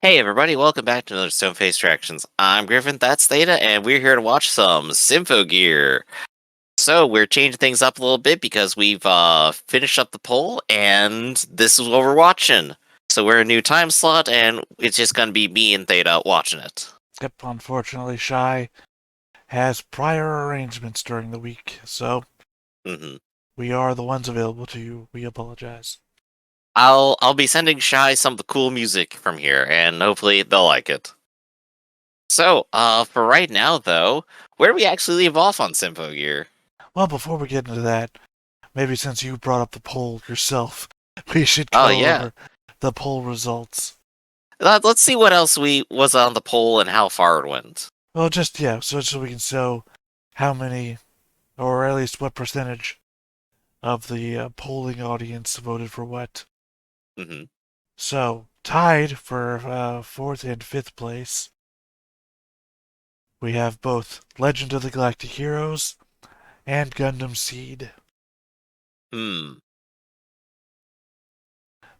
Hey everybody, welcome back to another Stone Face Reactions. I'm Griffin, that's Theta, and we're here to watch some Symphogear. So we're changing things up a little bit because we've finished up the poll, and this is what we're watching. So we're in a new time slot, and it's just going to be me and Theta watching it. Yep, unfortunately, Chey has prior arrangements during the week, so hmm we are the ones available to you. We apologize. I'll be sending Shy some of the cool music from here, and hopefully they'll like it. So, for right now though, where do we actually leave off on Symphogear? Well, before we get into that, maybe since you brought up the poll yourself, we should Oh go yeah. over the poll results. Let's see what else was on the poll and how far it went. Well, so we can show how many, or at least what percentage of the polling audience voted for what. hmm So, tied for fourth and fifth place, we have both Legend of the Galactic Heroes and Gundam Seed, Hmm.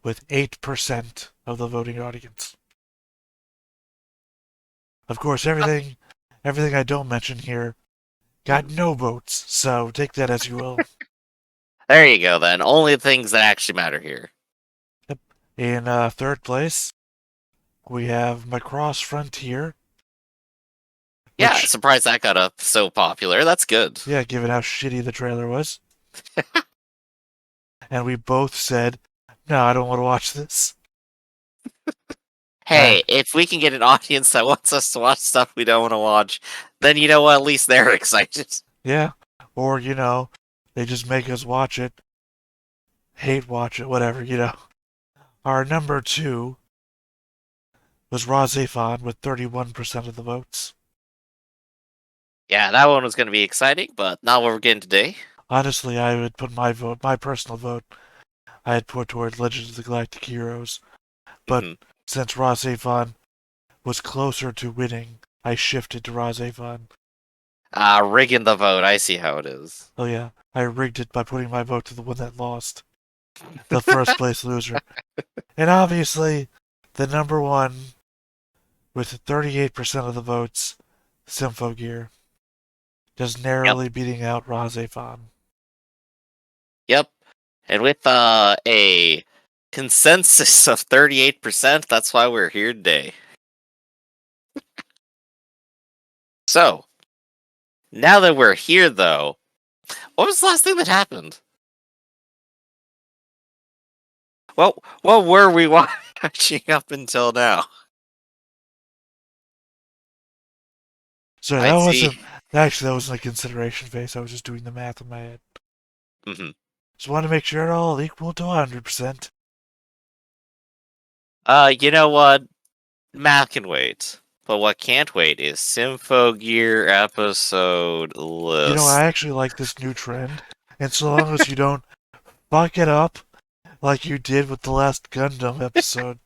with 8% of the voting audience. Of course, everything I don't mention here got no votes, so take that as you will. There you go, then. Only things that actually matter here. Yep. In third place, we have Macross Frontier, Yeah, which, surprised that got up so popular. That's good. yeah, given how shitty the trailer was, and we both said, no, I don't want to watch this. Hey, if we can get an audience that wants us to watch stuff we don't want to watch, then you know what? At least they're excited. Yeah, or, they just make us watch it, hate watch it, whatever. Our number two was AoIroSavant with 31% of the votes. Yeah, that one was going to be exciting, but not what we're getting today. Honestly, I would put my personal vote, I had put toward Legends of the Galactic Heroes. But hmm since AoIroSavant was closer to winning, I shifted to AoIroSavant. Rigging the vote. I see how it is. Oh yeah, I rigged it by putting my vote to the one that lost, the first place loser. And obviously, the number one, with 38% of the votes, Symphogear, just Yep. narrowly beating out AoIroSavant. Yep. And with a consensus of 38%, that's why we're here today. So, now that we're here, though, what was the last thing that happened? Well, what were we watching up until now? So that I'd see. wasn't actually that wasn't a consideration phase. I was just doing the math in my head. hmm Just want to make sure it all equal to 100%. You know what? Math can wait. But what can't wait is Symphogear episode I list. actually like this new trend, and so long as you don't fuck it up like you did with the last Gundam episode,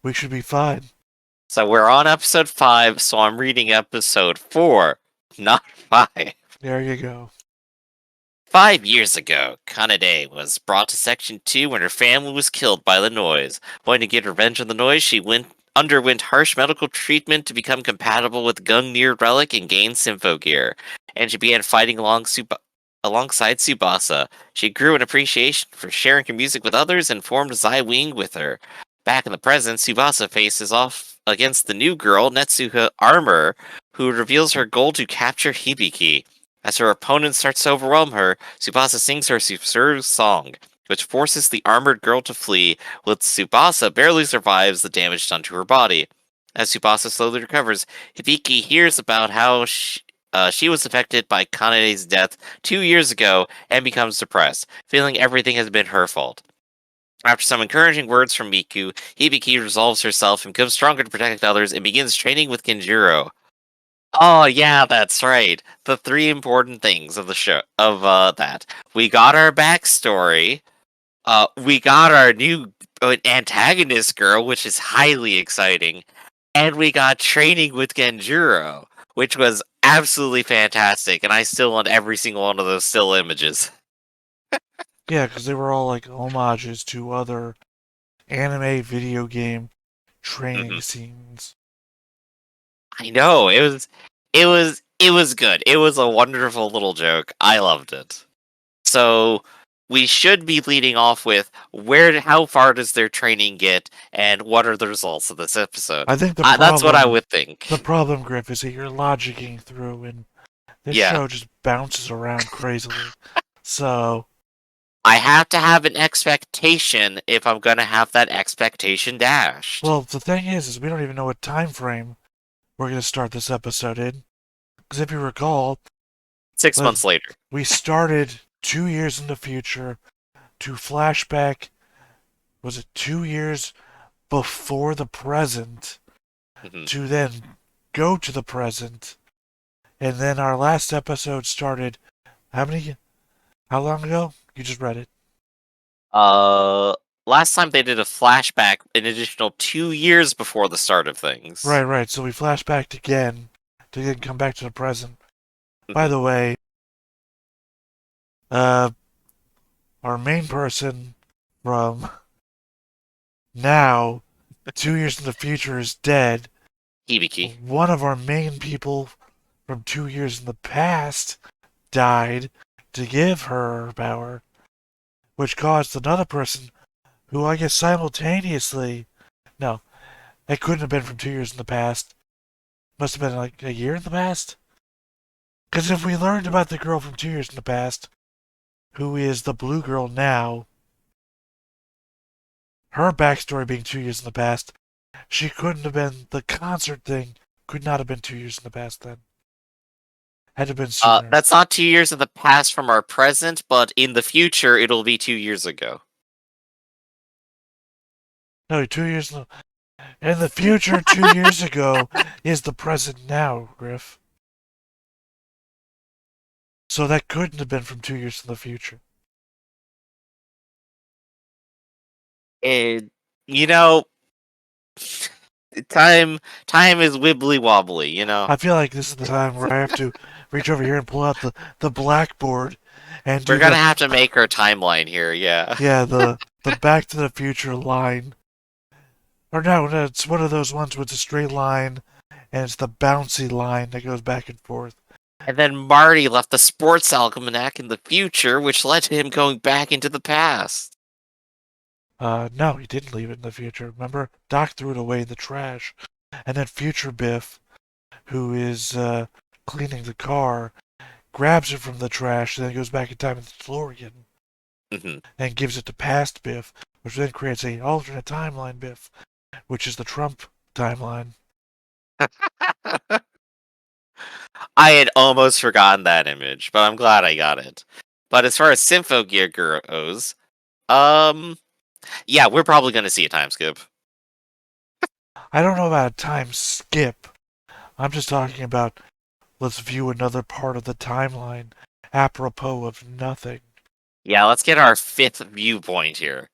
we should be fine. So we're on episode 5, so I'm reading episode 4, not 5. There you go. 5 years ago, Kanade was brought to Section 2 when her family was killed by the noise. Wanting to get revenge on the noise, she underwent harsh medical treatment to become compatible with Gungnir Relic and gain Symphogear. And she began fighting alongside Tsubasa. She grew an appreciation for sharing her music with others and formed Wing with her. Back in the present, Tsubasa faces off against the new girl, Netsuha Armor, who reveals her goal to capture Hibiki. As her opponent starts to overwhelm her, Tsubasa sings her absurd song, which forces the armored girl to flee, while Tsubasa barely survives the damage done to her body. As Tsubasa slowly recovers, Hibiki hears about how she was affected by Kanade's death 2 years ago and becomes depressed, feeling everything has been her fault. After some encouraging words from Miku, Hibiki resolves herself and becomes stronger to protect others and begins training with Kenjiro. Oh yeah, that's right. The three important things of the show that. We got our backstory. We got our new antagonist girl, which is highly exciting. And we got training with Genjuro, which was absolutely fantastic, and I still want every single one of those still images. Yeah, because they were all like homages to other anime video game training Mhm. scenes. I know it was good. It was a wonderful little joke. I loved it. So we should be leading off with how far does their training get, and what are the results of this episode? I think That's what I would think. the problem, Griff, is that you're logicking through, and this Yeah, show just bounces around crazily. So, I have to have an expectation if I'm gonna have that expectation dashed. well, the thing is we don't even know what time frame we're going to start this episode in. Because if you recall, 6 months later. we started 2 years in the future to flashback. Was it 2 years before the present Mhm. to then go to the present? And then our last episode started how long ago? You just read it. Uh, Last time they did a flashback an additional 2 years before the start of things. Right. So we flashbacked again to then come back to the present. By Mhm. the way, uh, our main person from now, 2 years in the future, is dead. Hibiki. One of our main people from 2 years in the past died to give her power, which caused another person who I guess simultaneously. No, it couldn't have been from 2 years in the past. Must have been like a year in the past. Because if we learned about the girl from 2 years in the past, who is the blue girl now, her backstory being 2 years in the past, she couldn't have been the concert thing. Could not have been 2 years in the past then. Had to have been sooner. That's not 2 years in the past from our present, but in the future, it'll be 2 years ago. No, 2 years in the future. 2 years ago is the present now, Griff. So that couldn't have been from 2 years in the future. And, you know, time is wibbly wobbly, you know? I feel like this is the time where I have to reach over here and pull out the blackboard and We're do gonna have to make our timeline here, yeah. the Back to the Future line. Or no, it's one of those ones with a straight line, and it's the bouncy line that goes back and forth. And then Marty left the sports almanac in the future, which led to him going back into the past. No, he didn't leave it in the future. Remember, Doc threw it away in the trash, and then Future Biff, who is cleaning the car, grabs it from the trash, and then goes back in time in the DeLorean Mhm. and gives it to past Biff, which then creates a alternate timeline Biff, which is the Trump timeline. I had almost forgotten that image, but I'm glad I got it. But as far as Symphogear goes, yeah, we're probably gonna see a time skip. I don't know about a time skip. I'm just talking about let's view another part of the timeline apropos of nothing. Yeah, let's get our fifth viewpoint here.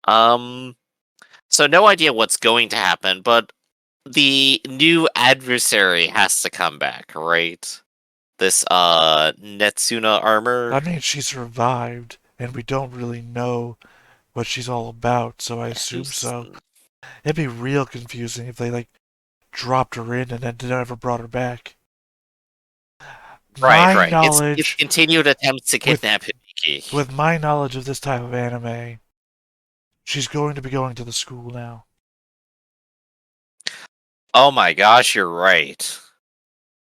Um, so no idea what's going to happen, but the new adversary has to come back, right? This Netsuna armor. I mean, she survived, and we don't really know what she's all about, so I assume so. It'd be real confusing if they, like, dropped her in and then never brought her back. Right, My right. It's knowledge, continued attempts to with, kidnap Hibiki. with my knowledge of this type of anime, she's going to be going to the school now. Oh my gosh, you're right.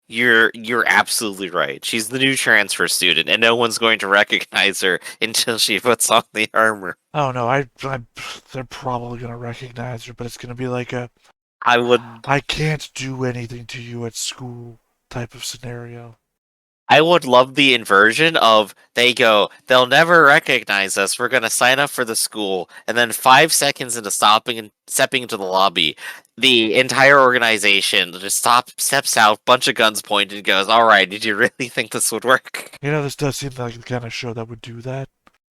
You're absolutely right. She's the new transfer student, and no one's going to recognize her until she puts on the armor. Oh no, they're probably gonna recognize her, but it's gonna be like a I would I can't do anything to you at school type of scenario. I would love the inversion of they'll never recognize us. We're gonna sign up for the school, and then 5 seconds into stepping into the lobby, the entire organization just steps out, bunch of guns pointed, and goes, "All right, did you really think this would work?" You know, this does seem like the kind of show that would do that.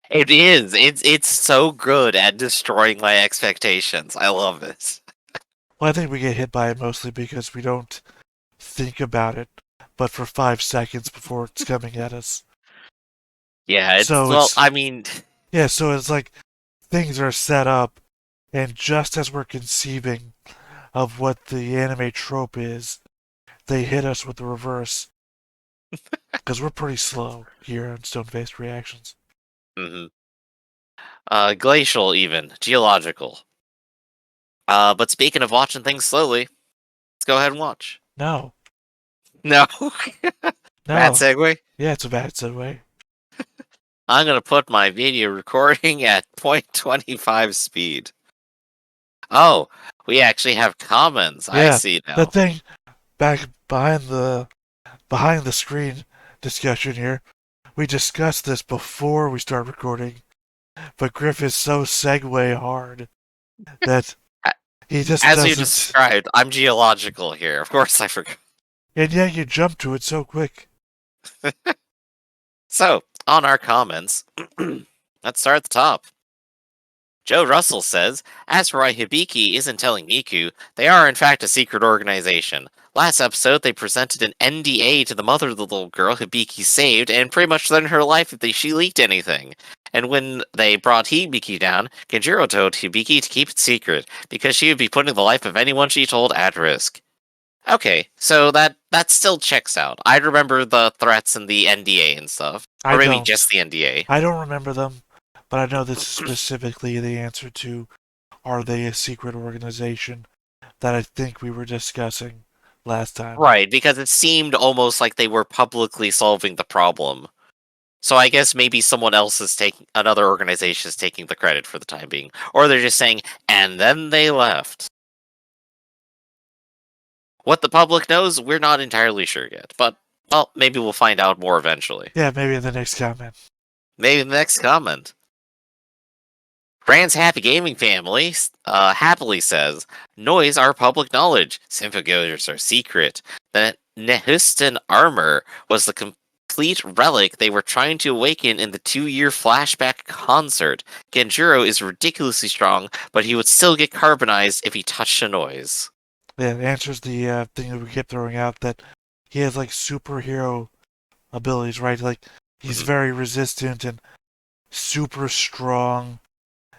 It is. It's so good at destroying my expectations. I love it. Well, I think we get hit by it mostly because we don't think about it, but for 5 seconds before it's coming at us. Yeah, So well, it's I mean, yeah, so it's like things are set up And just as we're conceiving of what the anime trope is, they hit us with the reverse. Because we're pretty slow here on Stone-Faced Reactions. Mm-hmm. Glacial, even. Geological. But speaking of watching things slowly, let's go ahead and watch. No. No. Bad No. segue. Yeah, it's a bad segue. I'm gonna put my video recording at 0.25 speed. Oh, we actually have comments. I Yeah, see the now. thing back behind the screen discussion here, we discussed this before we start recording, but Griff is so segue hard that A- he just As you doesn't. described, I'm geological here. Of course I forgot. And yet you jump to it so quick. So, on our comments, let's start at the top. Joe Russell says, as for why Hibiki isn't telling Miku, they are in fact a secret organization. Last episode, they presented an NDA to the mother of the little girl Hibiki saved and pretty much threatened her life if she leaked anything. And when they brought Hibiki down, Kenjiro told Hibiki to keep it secret, because she would be putting the life of anyone she told at risk. Okay, so that still checks out. I remember the threats and the NDA and stuff. I Or maybe don't. just the NDA. I don't remember them, but I know this is specifically the answer to are they a secret organization that I think we were discussing last time. Right, because it seemed almost like they were publicly solving the problem. So I guess maybe someone else is taking, another organization is taking the credit for the time being. Or they're just saying, and then they left. What the public knows, we're not entirely sure yet. But, well, maybe we'll find out more eventually. Yeah, maybe in the next comment. Maybe the next comment. Brand's Happy Gaming Family happily says, noise are public knowledge. Symphogears are secret. The Nehustan armor was the complete relic they were trying to awaken in the 2-year flashback concert. Genjuro is ridiculously strong, but he would still get carbonized if he touched a noise. Yeah, it answers the thing that we kept throwing out that he has like superhero abilities, right? Like he's very resistant and super strong.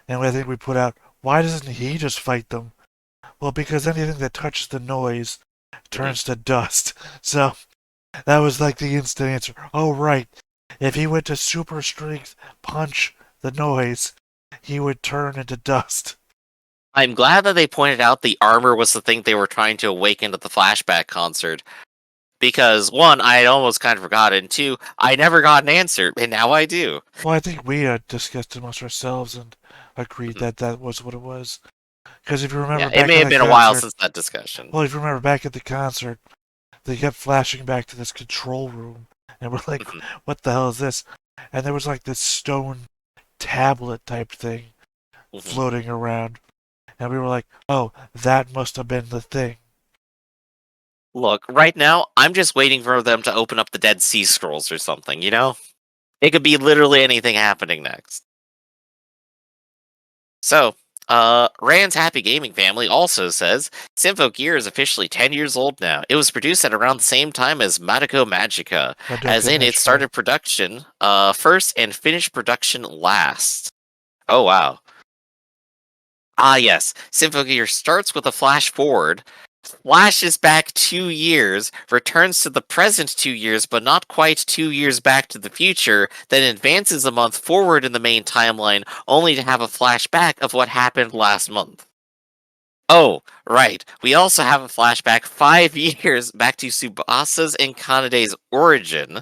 And I think we put out, why doesn't he just fight them? Well, because anything that touches the noise turns to dust. So that was like the instant answer. Oh, right. If he went to super strength punch the noise, he would turn into dust. I'm glad that they pointed out the armor was the thing they were trying to awaken at the flashback concert. Because, one, I had almost kind of forgotten, and two, I never got an answer, and now I do. Well, I think we discussed it amongst ourselves and agreed that that was what it was. Because if you remember back it may at have the been a while since that discussion. well, if you remember back at the concert, they kept flashing back to this control room, and we're like, what the hell is this? And there was like this stone tablet type thing floating around, and we were like, oh, that must have been the thing. Look, right now, I'm just waiting for them to open up the Dead Sea Scrolls or something, you know? It could be literally anything happening next. So, Rand's Happy Gaming Family also says, Symphogear is officially 10 years old now. It was produced at around the same time as Madoka Magica, as in it started production first and finished production last. Oh, wow. Ah, yes. Symphogear starts with a flash forward, flashes back 2 years, returns to the present 2 years, but not quite 2 years back to the future, then advances a month forward in the main timeline, only to have a flashback of what happened last month. Oh, right. We also have a flashback 5 years back to Tsubasa's and Kanade's origin.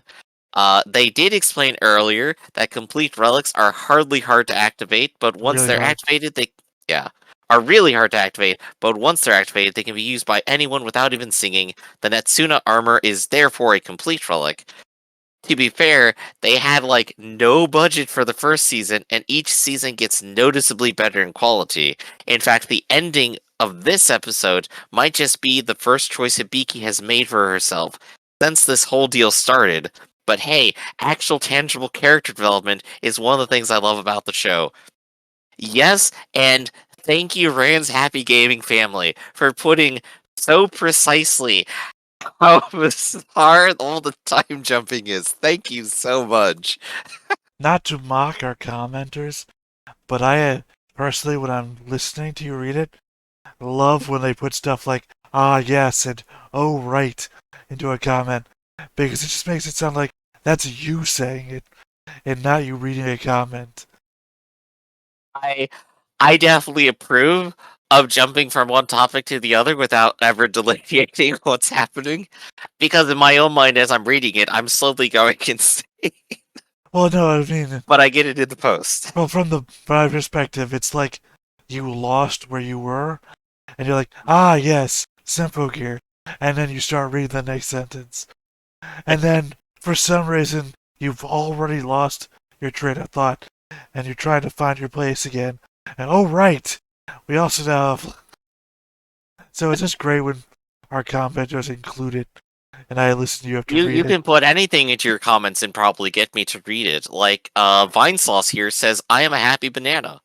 They did explain earlier that complete relics are hardly hard to activate, but once Really they're hard. activated, they are really hard to activate, but once they're activated, they can be used by anyone without even singing. The Netsuna armor is therefore a complete relic. To be fair, they had like no budget for the first season, and each season gets noticeably better in quality. In fact, the ending of this episode might just be the first choice Hibiki has made for herself since this whole deal started. But hey, actual tangible character development is one of the things I love about the show. Yes, and thank you, Rand's Happy Gaming Family, for putting so precisely how hard all the time jumping is. Thank you so much. Not to mock our commenters, but I personally, when I'm listening to you read it, I love when they put stuff like, ah, yes, and oh, right, into a comment, because it just makes it sound like that's you saying it, and not you reading a comment. I I definitely approve of jumping from one topic to the other without ever delineating what's happening, because in my own mind, as I'm reading it, I'm slowly going insane. Well, no, I mean, But I get it in the post. well, from my perspective, it's like you lost where you were, and you're like, ah, yes, Symphogear, and then you start reading the next sentence. And then, for some reason, you've already lost your train of thought, and you're trying to find your place again. And oh, right, we also now have. So it's just great when our commenters include it, and I listen to you have to You read it. can put anything into your comments and probably get me to read it. Like Vine Sauce here says, "I am a happy banana."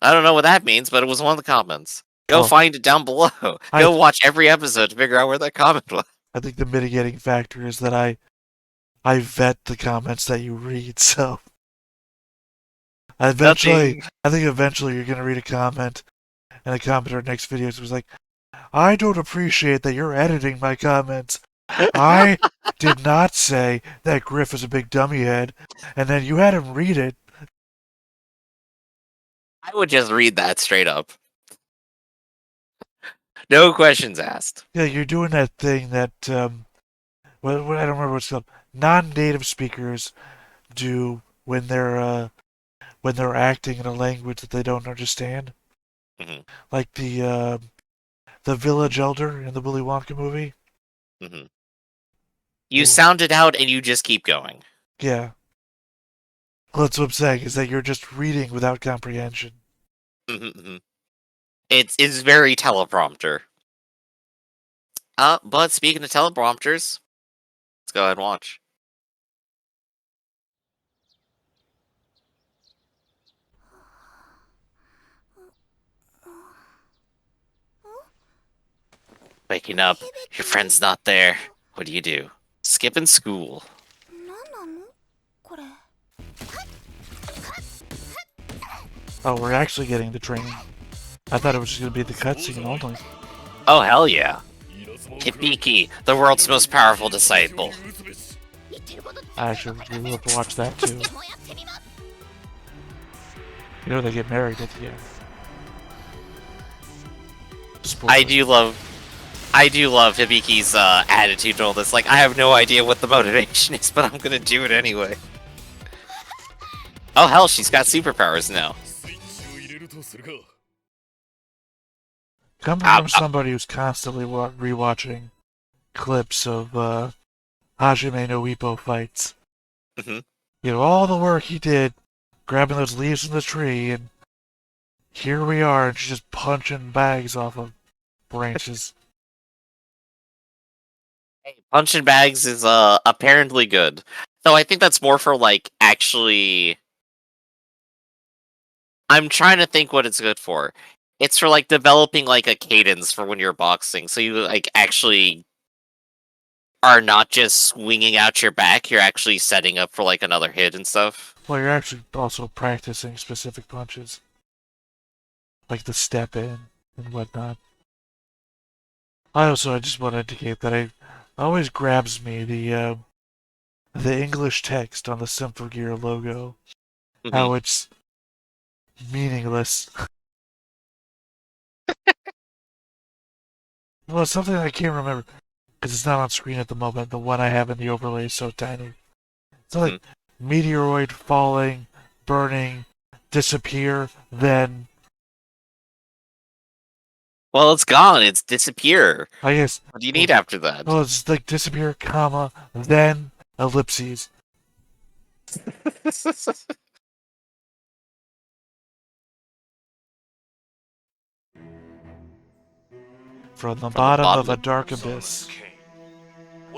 I don't know what that means, but it was one of the comments. Go Well, find it down below. I Go watch every episode to figure out where that comment was. I think the mitigating factor is that I vet the comments that you read, so Nothing. I think eventually you're gonna read a comment, and the commenter next video was like, I don't appreciate that you're editing my comments. I did not say that Griff is a big dummy head, and then you had him read it. I would just read that straight up. No questions asked. Yeah, you're doing that thing that what I don't remember what it's called. Non-native speakers do when they're acting in a language that they don't understand, hmm like the village elder in the Willy Wonka movie. hmm You sound it out and you just keep going. Yeah. Well, that's what I'm saying, is that you're just reading without comprehension. hmm It's very teleprompter. But speaking of teleprompters, let's go ahead and watch. Waking up, your friend's not there. What do? Skipping school. Oh, we're actually getting the training. I thought it was just going to be the cutscene only. Oh, hell yeah. Hibiki, the world's most powerful disciple. I actually really love to watch that too. You know they get married at the end. Spoilers. I do love Hibiki's attitude and all this. Like, I have no idea what the motivation is, but I'm gonna do it anyway. Oh hell, she's got superpowers now. Coming from somebody who's constantly rewatching clips of Hajime no Ippo fights, Mhm. you know, all the work he did grabbing those leaves from the tree, and here we are, and she's just punching bags off of branches. Hey, punching bags is apparently good. So I think that's more for like actually. I'm trying to think what it's good for. It's for like developing like a cadence for when you're boxing, so you like actually are not just swinging out your back. You're actually setting up for like another hit and stuff. Well, you're actually also practicing specific punches, like the step in and whatnot. I just want to indicate that it always grabs me the English text on the Symphogear logo, how it's meaningless. Well, it's something I can't remember because it's not on screen at the moment. The one I have in the overlay is so tiny. It's like meteoroid falling, burning, disappear, then. Well, it's gone. It's disappear. I guess. What do you need after that? Well, it's like disappear, comma, then ellipses. From the bottom of a dark abyss.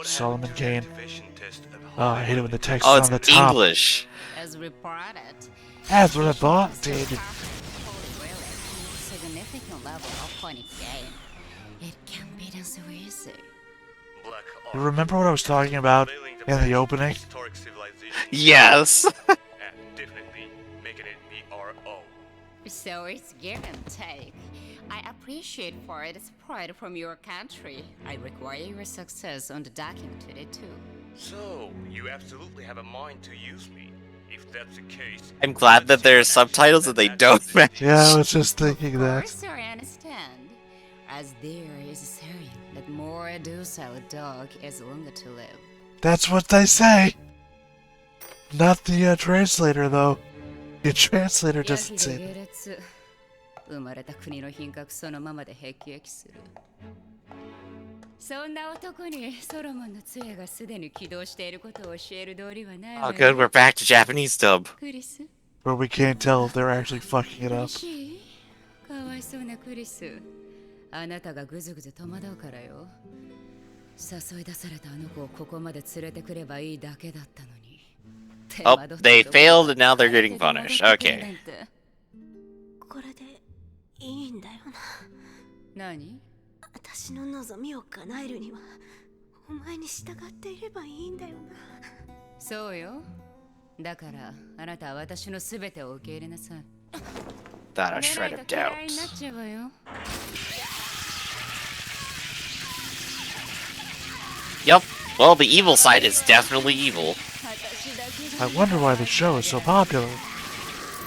Solomon Kane. Oh, I hate it when the text is it's on the top. English. As reported, As reported. significant level of point gain. It can be done so easy. You remember what I was talking about in the opening? Yes. So it's give and take. I appreciate for it pride from your country. I require your success on the docking today too. So, you absolutely have a mind to use me. If that's the case, I'm glad that there's subtitles and they don't match. Yeah, I was just thinking Of that. course I understand. As there is a saying that more docile dog is longer to live. That's what they say. Not the translator, though. The translator doesn't say that. 生まれた国の品格そのままで辟易する。そんな男にソロモンの杖がすでに起動していることを教える道理はないわ Oh, よ。 good. We're back to Japanese dub. クリス、 Where we can't tell if they're actually fucking it 嬉 up. しい？かわいそうなクリス。あなたがぐずぐず戸惑うからよ。誘い出されたあの子をここまで連れてくればいいだけだったのに。 Oh, they failed and now they're getting punished. Okay. これでいいんだよな。何？私の望みを叶えるにはお前に従っていればいいんだよな。そうよ。だからあなたは私のすべてを受け入れなさい。 Not a shred of doubt. 嫌いになっちゃうわよ。 Yup. Well, the evil side is definitely evil. I wonder why the show is so popular.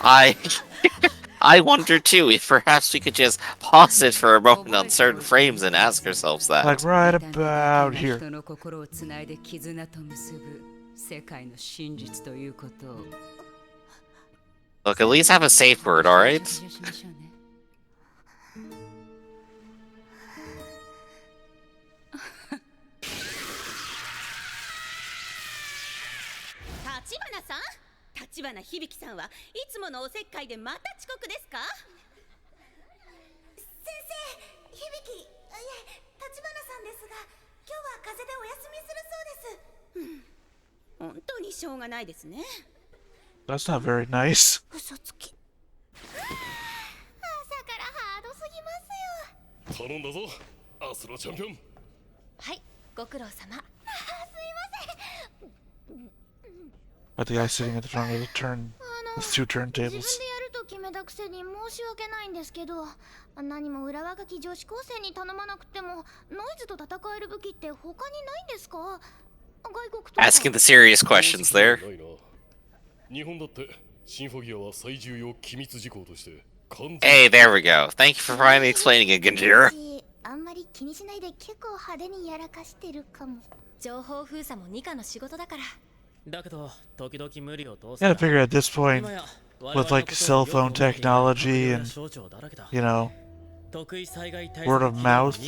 I wonder too if perhaps we could just pause it for a moment on certain frames and ask ourselves that. Like right about here. 人の心をつないで絆と結ぶ世界の真実ということを。 Look, at least have a safe word, alright? 着地しましょうね。立花さん、立花響さんはいつものおせっかいでまた遅刻ですか？先生、響、いえ、立花さんですが、今日は風邪でお休みするそうです。本当にしょうがないですね。 That's not very nice. 嘘つき。朝からハードすぎますよ。頼んだぞ、アスロチャンピオン。はい、ご苦労様。すいません。 But the guy sitting at the front of the turn, with two 自分でや turntables. ると決めたくせに申し訳ないんですけど、何も裏若き女子高生に頼まなくてもノイズと戦える武器って他にないんですか？外国とか。 Asking the serious questions there. 日本だってシンフォギアは最重要機密事項として。 Hey, there we go. Thank you for finally explaining it, Gandira. あんまり気にしないで結構派手にやらかしてるかも。情報封鎖もニカの仕事だから。 Gotta figure at this point, with like cell phone technology and, you know, word of mouth,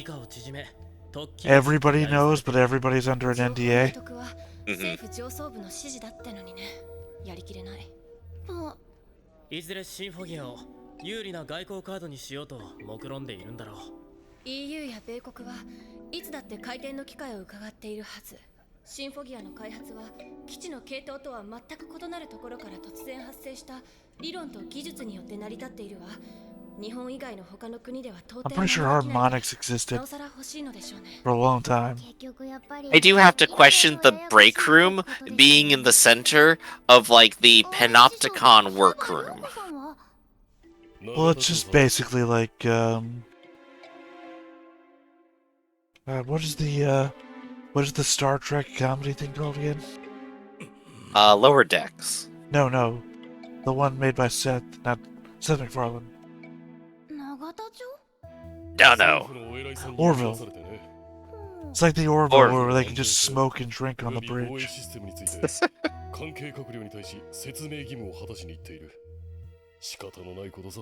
everybody knows, but everybody's under an NDA. 政府上層部の指示だってのにね。やりきれない。いずれシンフォギアを有利な外交カードにしようと目論んでいるんだろう。 EU や米国はいつだって回転の機会を伺っているはず。シンフォギアの開発は基地の系統とは全く異なるところから突然発生した理論と技術によって成り立っているわ。日本以外の他の国では到 I'm 底 pretty sure 真似できない。 harmonics existed なおさら欲しいのでしょうね。 for a long time. 結局やっぱり I do have to question the break room being in the center of like the Panopticon workroom. Well, it's just basically like, what is the Star Trek comedy thing called again? Lower decks. No, the one made by Seth MacFarlane. 永田町？ No, no. Orville. It's like the Orville where they can just smoke and drink on the bridge. 関係閣僚に対し説明義務を果たしに行っている。仕方のないことさ。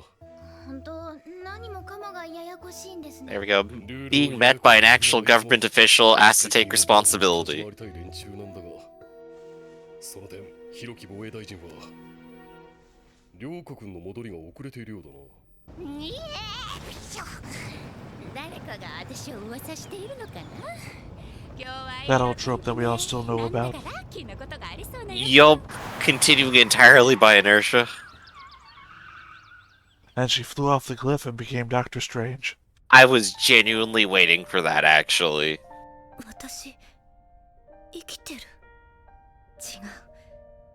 本当何もかもがややこしいんですね。 There we go. Being met by an actual government official asked to take responsibility. その点、広木防衛大臣は両国の戻りが遅れているようだな。いえ、誰かが私を噂しているのかな。 That old trope that we all still know about. Yup, continuing entirely by inertia. And she flew off the cliff and became Doctor Strange. I was genuinely waiting for that, actually. 私、生きてる。違う。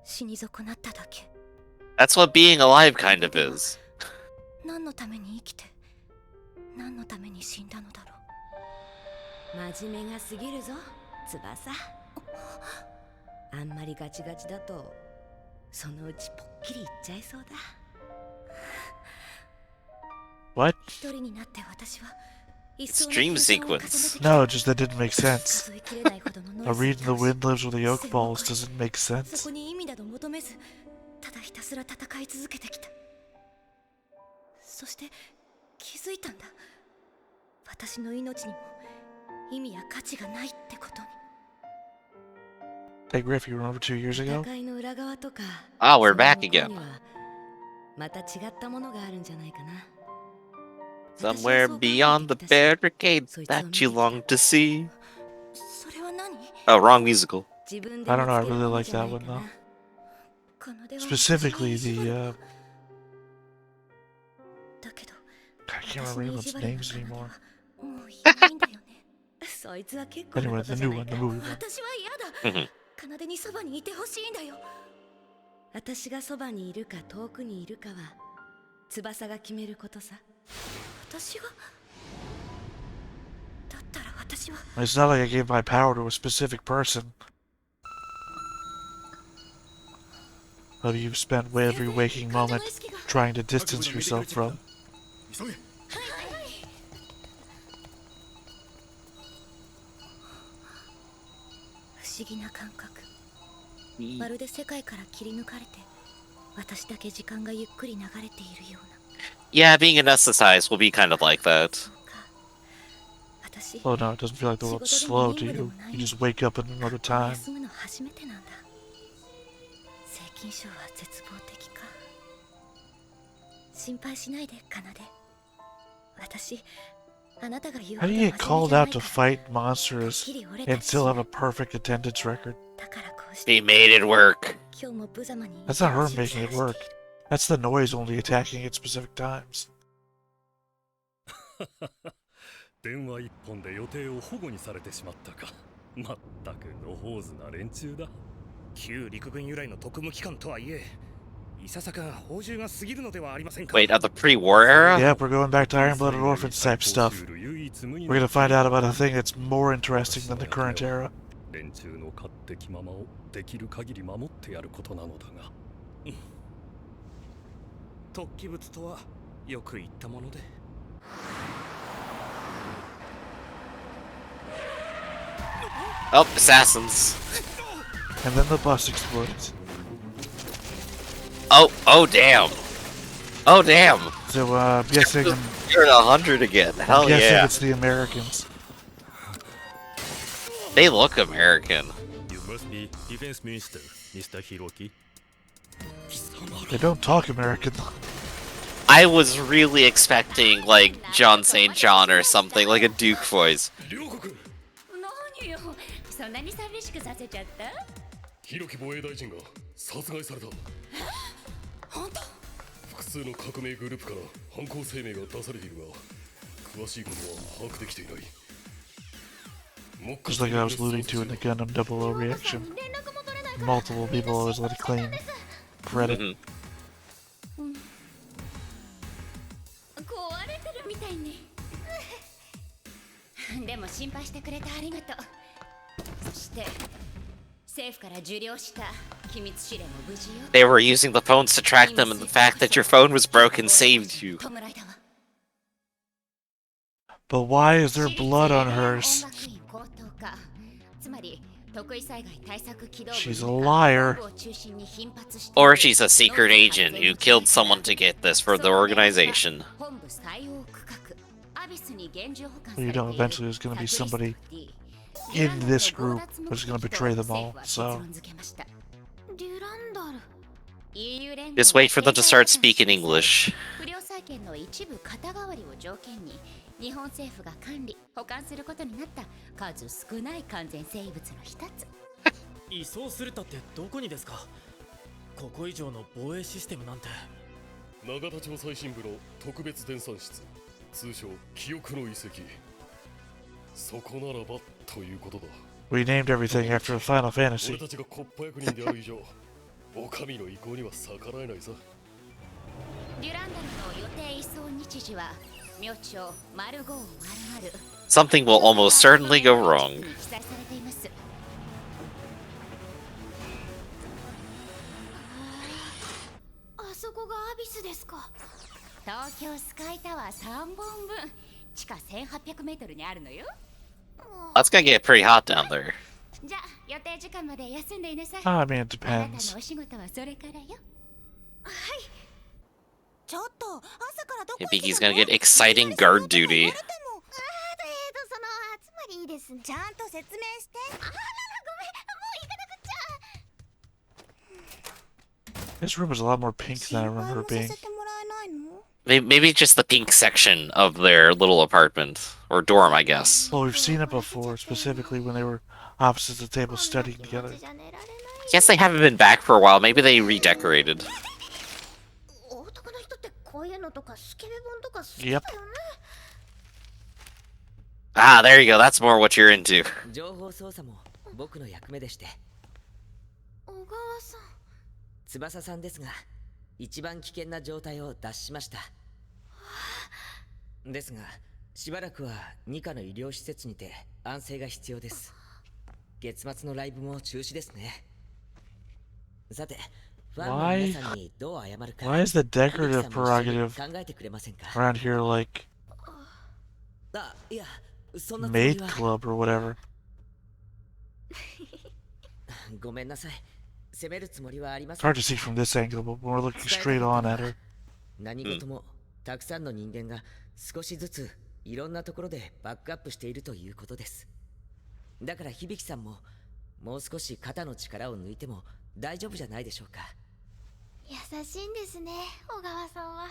死に損なっただけ。 That's what being alive kind of is. 何のために生きて何のために死んだのだろう。真面目が過ぎるぞ翼。あんまりガチガチだとそのうちぽっきりいっちゃいそうだ。 What? 一人になって私は It's dream sequence. No, just that didn't make sense. A reed in the wind lives with the oak balls doesn't make そ sense. こに意味など求めず、ただひたすら戦い続けてきた。そして気づいたんだ。私の命にも意味や価値がないってことに。 Hey Griff, you remember 2 years ago? 戦いの裏側とか、 Ah, we're その back 向こう again. にはまた違ったものがあるんじゃないかな。 Somewhere beyond the barricades that you long to see. それは何？ Oh, wrong musical. I don't know, I really like that one though. Specifically the I can't remember anyone's names anymore. Anyway, the new one, the movie one. 私は嫌だ。 Mhm. 奏にそばにいてほしいんだよ。私がそばにいるか遠くにいるかは翼が決めることさ。私がだったら私は It's not like I gave my power to a specific person. But you've spent every waking moment trying to distance yourself from. 急げ。不思議な感覚。まるで世界から切り抜かれて、私だけ時間がゆっくり流れているような。 Yeah, being anesthetized will be kind of like that. そうか。私、 Oh no, it doesn't feel like the world's slow to you. You just wake up in another time. 休むの初めてなんだ。聖金賞は絶望的か。心配しないで、奏。私、あなたが言う How do you get called out to fight monsters and still have a perfect attendance record? だからこうして They made it work. 今日も無様に That's not her making it work. That's the noise only attacking at specific times. 電話一本で予定を保護にされてしまったか。まったく野放図な連中だ。旧陸軍由来の特務機関とはいえ、いささか報酬が過ぎるのではありませんか。 Wait, of the pre-war era? Yep, we're going back to Iron-Blooded Orphans type stuff. We're gonna find out about a thing that's more interesting than the current era. 連中の勝手気ままをできる限り守ってやることなのだが。突起物とはよく言ったもので。Oh, assassins. And then the bus explodes. Oh, oh damn. Oh damn. So, I'm guessing, You're at 100 again. Hell guessing yeah. it's the Americans. They look American. You must be Defense Minister, Mr. Hiroki. They don't talk American. I was really expecting, like, John St. John or something, like a Duke voice. 何よ、そんなに寂しくさせちゃった？広木防衛大臣が殺害された。本当？複数の革命グループから犯行声明が出されているが、詳しいことは把握できていない。 Just like I was alluding to in the Gundam 00 reaction. Multiple people always let it claim credit. Mhm. 壊れてるみたいね。でも心配してくれてありがとう。そして政府から受領した機密指令も無事よ。 They were using the phones to track them, and the fact that your phone was broken saved you. 弔いだわ。 But why is there blood on hers? 音楽院高等科。つまり特異災害対策機動部 She's a liar. を中心に頻発して Or she's a secret agent who killed someone to get this for the organization. 本部最応区画アビスに厳重保管さ Well, れ you てい know, る eventually there's gonna be somebody サテリスト in this group who's gonna betray them all, 政府 so. は結論付けました。デュランダル。 EU 連合 Just wait for them to start speaking English. 不良債権の一部肩代わりを条件に日本政府が管理保管することになった数少ない完全生物の一つ。移送するたってどこにですか？ここ以上の防衛システムなんて。永田町最新部の特別電算室、通称記憶の遺跡。そこならばということだ。 We named everything after Final 俺 Fantasy. たちがコッパ役人である以上、お上の意向には逆らえないさ。デュランダルの Something will almost certainly go wrong. あそこがアビスですか。東京スカイタワー3本分、地下1800メートルにあるのよ。 That's gonna get pretty hot down there. じゃあ予定時間まで休んでいなさい。 I mean, it あなた depends. のお仕事はそれからよ。ちょっと朝からどこ Hibiki's gonna get exciting guard duty. そのつまりいいですね。ちゃんと説明して。あららごめん、もう行かなくっちゃ。 This room is a lot more pink than I remember it being. Maybe just the pink section of their little apartment. Or dorm, I guess. Well, we've seen it before, specifically when they were opposite the table studying together. Guess they haven't been back for a while. Maybe they redecorated. Yep. Ah, there you go. That's more what you're into. 情報操作も僕の役目でして。小川さん。翼さんですが、一番危険な状態を脱しました。ですが、しばらくは2課の医療施設にて安静が必要です。月末のライブも中止ですね。さて、ファンの皆さんにどう謝るか。Why is the decorative prerogative 考えてくれませんか。 around here like あ、いや、そんなつも maid りは。 club or whatever? ごめんなさい。責めるつもりはありま It's せん。 hard to see from this angle, but when we're looking straight on at her. 何事もたくさんの人間が少しずついろんなところでバックアップしているということです。だから響さんももう少し肩の力を抜いても大丈夫じゃないでしょうか。優しいんですね、小川さんは。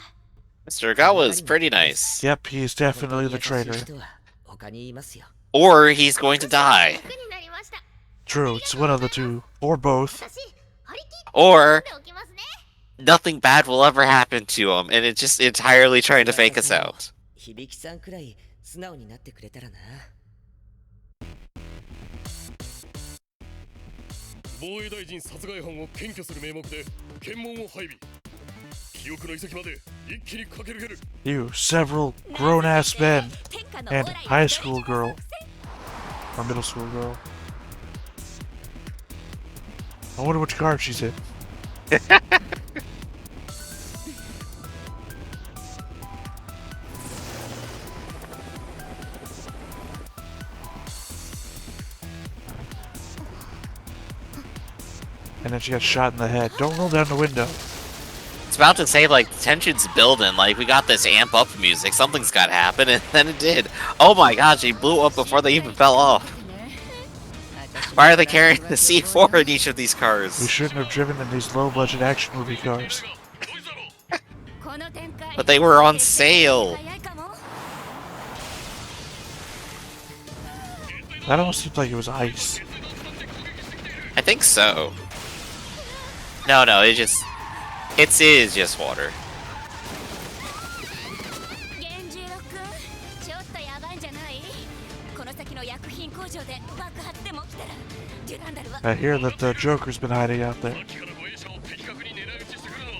Mr. Ogawa's pretty nice. Yep, he is definitely the 優しい traitor. 人は他にいますよ。 Or he's going to die. 楽になりました。 True, it's one of the two. Or both. 私、張り切って Or おきますね。 nothing bad will ever happen to him, and it's just entirely trying to fake us out. 響さんくらい素直になってくれたらな。防衛大臣殺害犯を検挙する名目で検問を配備。記憶の遺跡まで一気に駆け抜ける。 You, several grown-ass men, and high school girl. Or middle school girl. I wonder which guard she's in. And then she got shot in the head. Don't roll down the window. It's about to say, like, tension's building, like, we got this amp up music, something's gotta happen, and then it did. Oh my god, she blew up before they even fell off. Why are they carrying the C4 in each of these We cars? shouldn't have driven in these low-budget action movie cars. But they were on sale. That almost seemed like it was ice. I think so. No, it is just water. 源十郎君、ちょっとやばいんじゃない？この先の薬品工場で爆発でも起きたら、デュランダルは。 I hear that the Joker's been hiding out there. さっきから護衛車を的確に狙い撃ちしてくるの。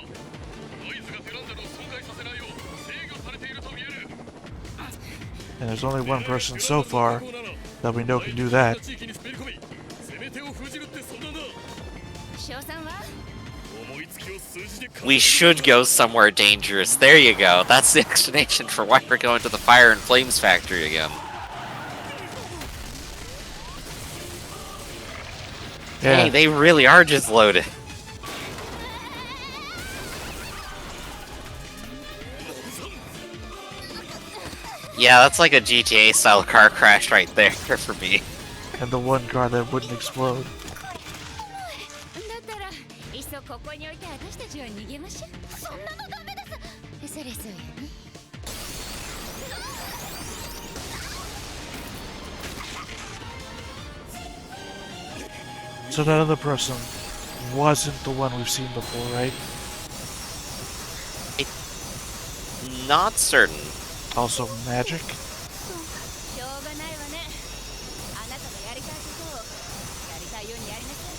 ノイズがデランダルを損壊させないよう制御されていると見える。 And there's only one person so far that we know can do that. 地域に滑り込み、攻め手を封じるってそんなんだ。翔さんは？ 思いつきを数字で We should go somewhere dangerous. There you go. That's the explanation for why we're going to the Fire and Flames factory again. Yeah. Hey, they really are just loaded. Yeah, that's like a GTA style car crash right there for me. And the one car that wouldn't explode. だったら、いっそここに置いて私たちは逃げましょう。そんなのダメです。それそうやね。 So that other person wasn't the one we've seen before, right? Not certain. Also magic? しょうがないわね。あなたがやりたいことをやりたいようにやりなさい。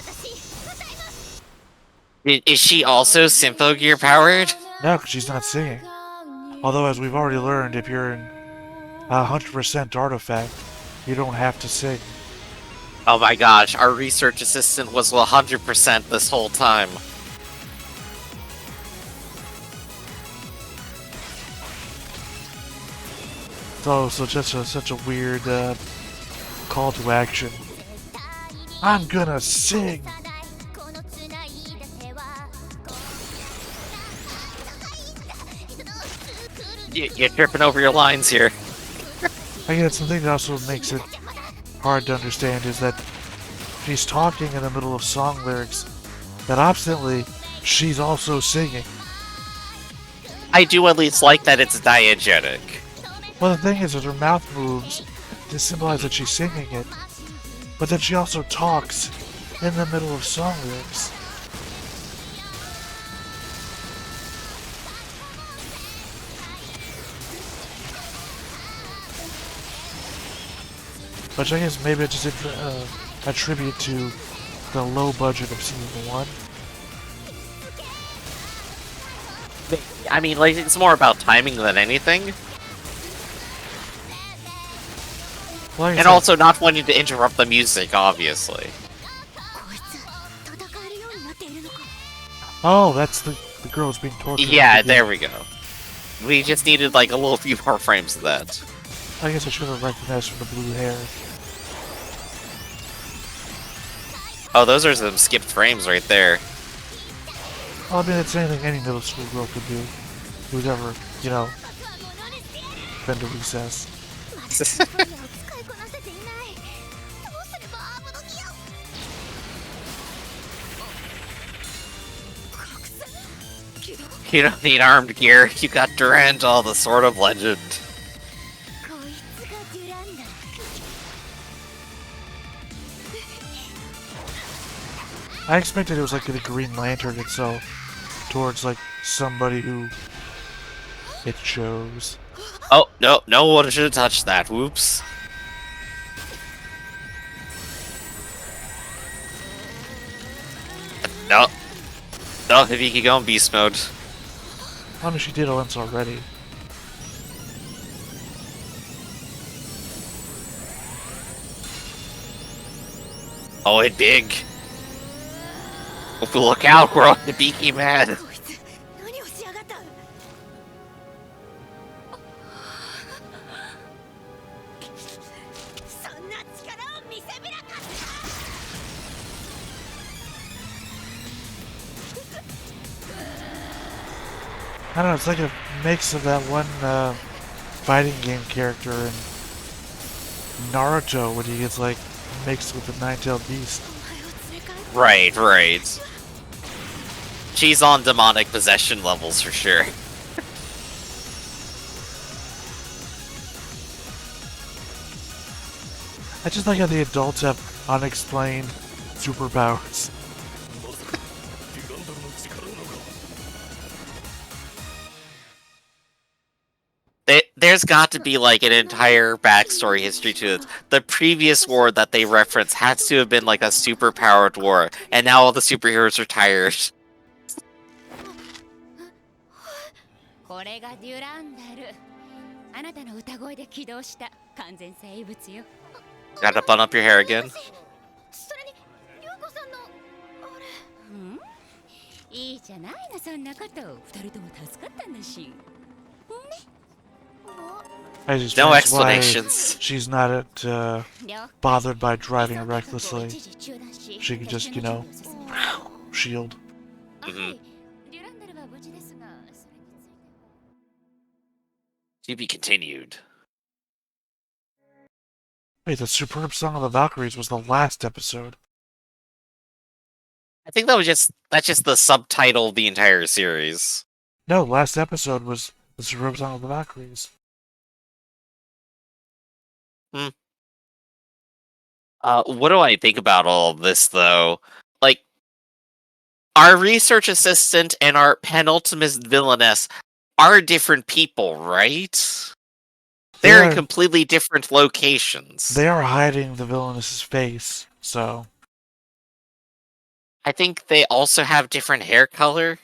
私、答えます。Is she also Symphogear powered? No, because she's not singing. Although, as we've already learned, if you're in 100% artifact, you don't have to sing. Oh my gosh, our research assistant was 100% this whole time. So just such a weird call to action. I'm gonna sing! You're tripping over your lines here. I guess something that also makes it hard to understand is that she's talking in the middle of song lyrics, that obstinately, she's also singing. I do at least like that it's diegetic. Well, the thing is that her mouth moves to symbolize that she's singing it, but then she also talks in the middle of song lyrics. Which I guess maybe it's just a tribute to the low budget of season 1. I mean, like, it's more about timing than anything. Like I And said, also not wanting to interrupt the music, obviously. oh, that's the girl who's being tortured. Yeah, there we go. We just needed, like, a little few more frames of that. I guess I should have recognized from the blue hair. Oh, those are some skipped frames right there. Well, I mean, it's anything any middle school girl could do. Who's ever, you know, been to recess. You don't need armed gear. You got Durandal, the Sword of Legend. I expected it was like the Green Lantern itself towards like somebody who it chose. Oh, no, no one should have touched that. Whoops. No. No, if you could go in beast mode. I mean, she did once already. Oh, it big. Look out, we're on the beaky man. I don't know, it's like a mix of that one fighting game character in Naruto when he gets like mixed with the Nine-Tailed Beast. Right, right. She's on demonic possession levels for sure. I just like how the adults have unexplained superpowers. There's got to be like an entire backstory history to it. The previous war that they reference has to have been like a super-powered war, and now all the superheroes are tired. これがデュランダル。あなたの歌声で起動した完全生物よ。 Gotta bun up your hair again. それに涼子さんのあれ。ん？いいじゃないのそんなこと。二人とも助かったんだし。ね。 I just No that's why explanations. she's not bothered by driving recklessly. She can just, you know, shield. Mhm. To be continued. Wait, the Superb Song of the Valkyries was the last episode. I think that's just the subtitle of the entire series. No, last episode was the Superb Song of the Valkyries. What do I think about all of this though? Like, our research assistant and our penultimate villainess are different people, right? They're in completely different locations. They are hiding the villainous face, so I think they also have different hair color.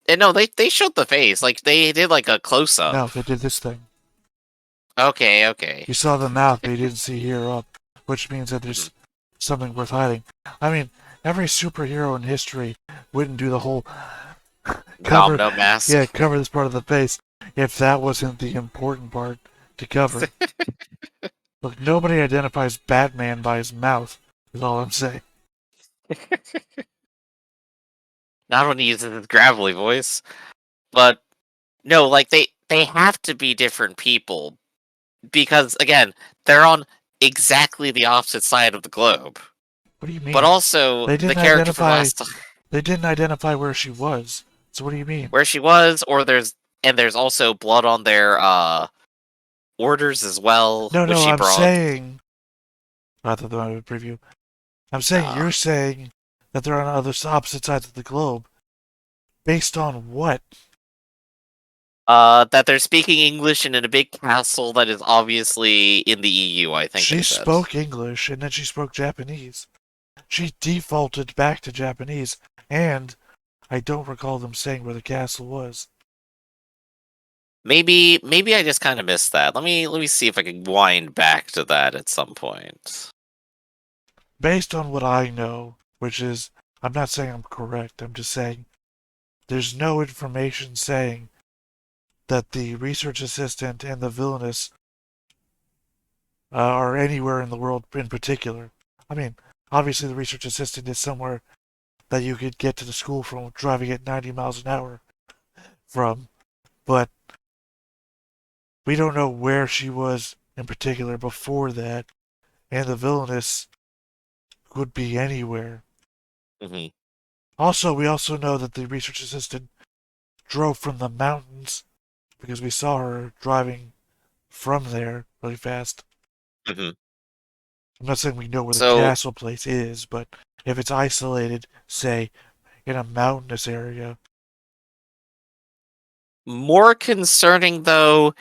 And no, they showed the face. Like, they did, like, a close-up. No, they did this thing. Okay. You saw the mouth, but you didn't see hair up, which means that there's something worth hiding. I mean, every superhero in history wouldn't do the whole cover, Domino mask. yeah, cover this part of the face if that wasn't the important part to cover. Look, nobody identifies Batman by his mouth, is all I'm saying. Not when he uses his gravelly voice. But, no, like, they have to be different people. Because, again, they're on exactly the opposite side of the globe. What do you mean? But also, They the didn't character from identify. last time, They didn't identify where she was. So what do you mean? where she was, there's also blood on their orders as well, No, which she I'm brought. saying. I thought that was a preview. I'm saying you're saying that they're on opposite sides of the globe. Based on what? That they're speaking English and in a big castle that is obviously in the EU, I think She they said. spoke English and then she spoke Japanese. She defaulted back to Japanese, and I don't recall them saying where the castle was. Maybe I just kind of missed that. Let me see if I can wind back to that at some point. Based on what I know, which is, I'm not saying I'm correct, I'm just saying there's no information saying that the research assistant and the villainess are anywhere in the world in particular. I mean, obviously the research assistant is somewhere that you could get to the school from driving at 90 miles an hour from, but we don't know where she was in particular before that, and the villainess could be anywhere. Mm-hmm. Also, we also know that the research assistant drove from the mountains because we saw her driving from there really fast. Mm-hmm. I'm not saying we know where the So- castle place is, but if it's isolated, say, in a mountainous area, More concerning, though,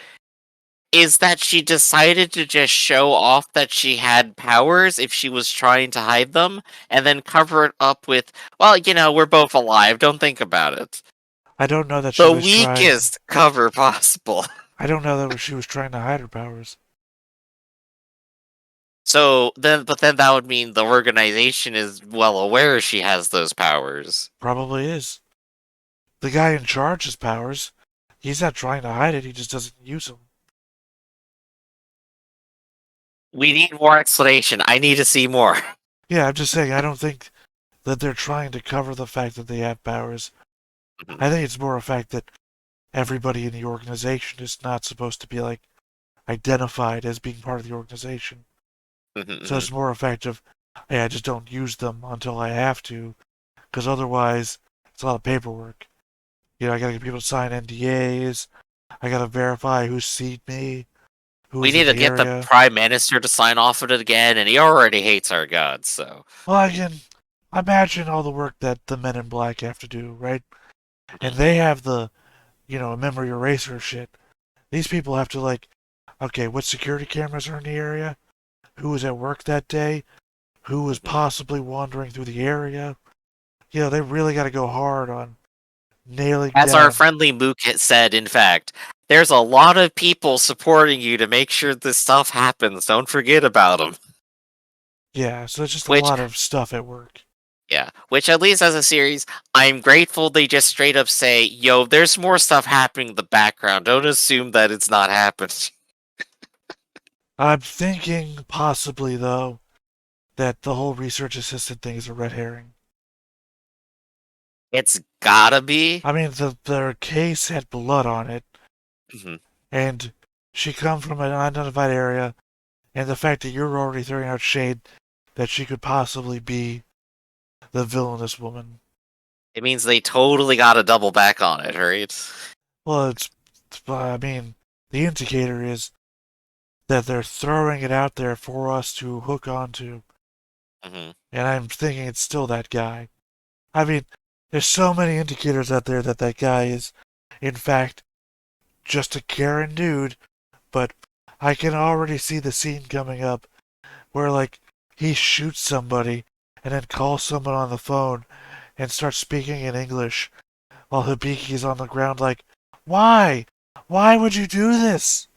is that she decided to just show off that she had powers if she was trying to hide them, and then cover it up with, well, we're both alive, don't think about it. I don't know that she The was trying. weakest cover possible. I don't know that she was trying to hide her powers. But then that would mean the organization is well aware she has those powers. Probably is. The guy in charge has powers. He's not trying to hide it, he just doesn't use them. We need more explanation. I need to see more. Yeah, I'm just saying, I don't think that they're trying to cover the fact that they have powers. Mhm. I think it's more a fact that everybody in the organization is not supposed to be, like, identified as being part of the organization. So it's more a fact of, hey, I just don't use them until I have to, because otherwise it's a lot of paperwork. I gotta get people to sign NDAs, I gotta verify who's seen me, who's We need to in the get area. the Prime Minister to sign off on it again, and he already hates our gods, so. Well, I can imagine all the work that the Men in Black have to do, right? And they have the, memory eraser shit. These people have to, like, okay, what security cameras are in the area? Who was at work that day? Who was possibly wandering through the area? They really got to go hard on nailing As down. our friendly Mook had said, in fact, there's a lot of people supporting you to make sure this stuff happens. Don't forget about them. Yeah, so it's just Which- a lot of stuff at work. Yeah, which at least as a series, I'm grateful they just straight up say, yo, there's more stuff happening in the background. Don't assume that it's not happening. I'm thinking possibly, though, that the whole research assistant thing is a red herring. It's gotta be. I mean, their case had blood on it, Mhm. and she come from an unidentified area, and the fact that you're already throwing out shade that she could possibly be the villainous woman. It means they totally gotta double back on it, right? Well, the indicator is that they're throwing it out there for us to hook onto, Mhm. and I'm thinking it's still that guy. I mean, there's so many indicators out there that guy is, in fact, just a caring dude, but I can already see the scene coming up where, like, he shoots somebody and then calls someone on the phone and starts speaking in English while Hibiki's on the ground like, why? Why would you do this?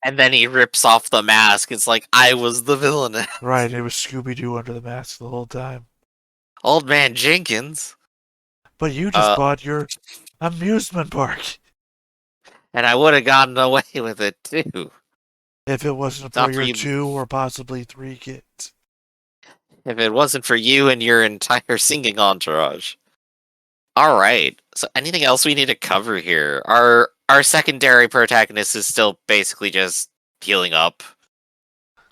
And then he rips off the mask. It's like, I was the villain. Right, it was Scooby-Doo under the mask the whole time. Old man Jenkins. But you just bought your amusement park. And I would have gotten away with it, too. If it wasn't Not for for your you. 2 or possibly 3 kids. If it wasn't for you and your entire singing entourage. Alright, so anything else we need to cover here? Our secondary protagonist is still basically just healing up.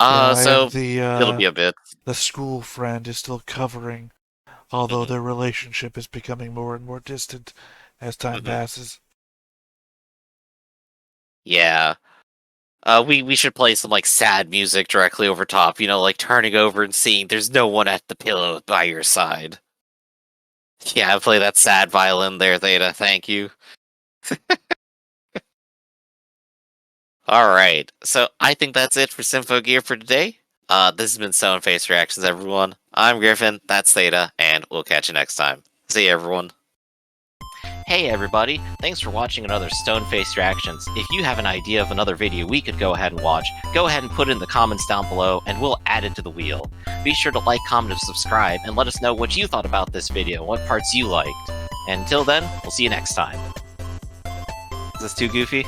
So and it'll be a bit. the school friend is still covering, although their relationship is becoming more and more distant as time passes. Yeah. We should play some like sad music directly over top, like turning over and seeing there's no one at the pillow by your side. Yeah, play that sad violin there, Theta, thank you. Alright, so I think that's it for Symphogear for today. This has been Stone Face Reactions, everyone. I'm Griffin, that's Theta, and we'll catch you next time. See you, everyone. Hey everybody, thanks for watching another Stone-Faced Reactions. If you have an idea of another video we could go ahead and watch, go ahead and put it in the comments down below and we'll add it to the wheel. Be sure to like, comment, and subscribe, and let us know what you thought about this video and what parts you liked. And until then, we'll see you next time. Is this too goofy?